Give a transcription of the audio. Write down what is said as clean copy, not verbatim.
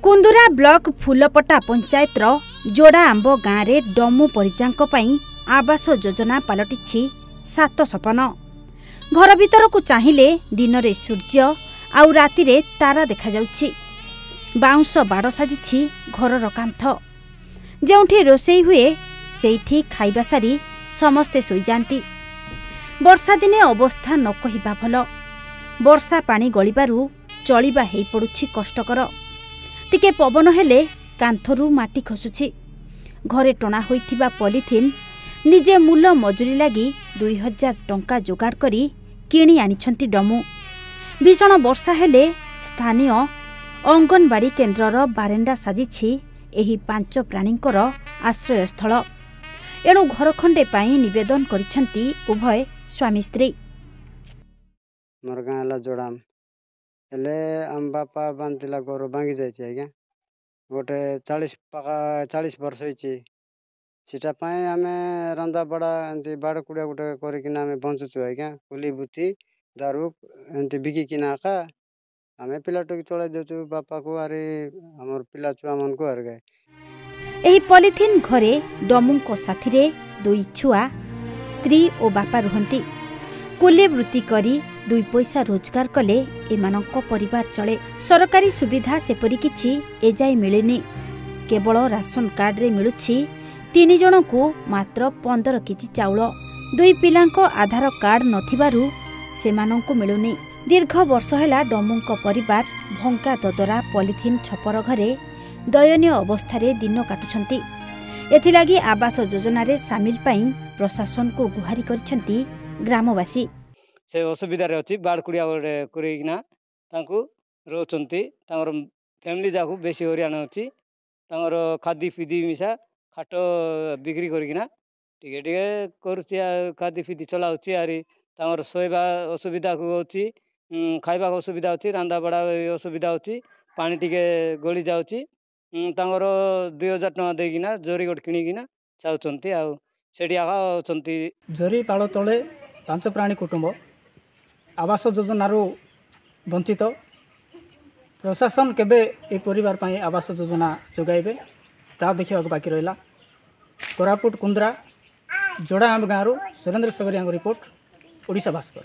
कुंदुरा block फूलपटा panchayat जोड़ा आंब गाँव में डमु परिजांक आवास योजना पलटि 7 सपन। घर भीतर को चाहिए दिन में सूर्य आउ राति रे तारा देखा जाउछि। बाउंस बाड़ साजिछि घरर कांथ। जोंठी रोषेई हुए सेठी खाइबा सारी समस्ते सोई जांती। वर्षा दिने अवस्था न कहिबा भल। वर्षा पानी गलिबारु चलिबा हेई पडुछि कष्टकर। टिके पवन हेले कांथरू माटी खसुछि। घरे टणा होइथिबा पॉलिथिन निजे मूल मजूरी लागी 2000 टंका जोगाड़ करी किणी आनिछंती डमु। भीषण वर्षा हेले स्थानीय अंगनवाड़ी केन्द्रर बारेंडा साजिछि एही 5 प्राणींकर आश्रयस्थल। एणु घर खंडे पाई निवेदन करिछंती उभय स्वामी स्त्री। मोर गाँ है जोड़ाम हेले आम बापा बांधिला घर भांगी जाइए आज्ञा गोटे 40 वर्ष होटा आम रंधा बड़ा एमती बाड़ कुड़ा गोटे करना बंचुचु आज्ञा कुली बुत्ती दारू एमती बिकिना का आम पिलाटू चलाई देचु बापा को आरे आम पिला छुआ मन को आर गाए। एही पॉलिथिन घरे डमुंको साथी रे 2 छुआ स्त्री और बापा रुहंती। कुली वृत्ति करी 2 पैसा रोजगार कले एमानंको परिवार चले। सरकारी सुविधा सेपरी किछि एजाई मिलेनी। केवल राशन कार्ड रे मिलुछि 3 जन को मात्र 15 केजी चाउल। 2 पिलांको आधार कार्ड नथिबारु सेमानंको मिलुनी। दीर्घ वर्ष हैला डमुंको परिवार भंका ददरा पॉलिथिन छपर घरे दयनीय अवस्था रे दिन काटुछंती। एथिलागी आवास योजना रे शामिल पाई प्रशासन को गुहारी करछंती ग्रामवासी। से असुविधा रे अछि बाड़ कुड़िया करिना तांको रोचंती तांगर फैमिली जाकू बेसी हरियाण अछि तांगर खादी फिदी मिसा खाट बिक्री करिना टिके टिके करछि खादी फिदी चलाउछि आरी तांगर सोइबा असुविधा को अछि खाइबा असुविधा अछि रांदा बड़ा असुविधा अछि पानी टिके गली जाउछि तांगर 2000 टका देगिना जोरी गोट किनिगिना चाउचंती आ सेठी आगा अछंती। जोरी पाଳ तले 5 प्राणी कुटुंब आवास योजना वंचित। प्रशासन केबे ए परिवार पाई आवास योजना जोगाइबे ता देखिया बाकी रहिला। कोरापुट कुंदरा जोड़ा आंब गाँव सुरेंद्र सगरिया रिपोर्ट ओडिशा भास्कर।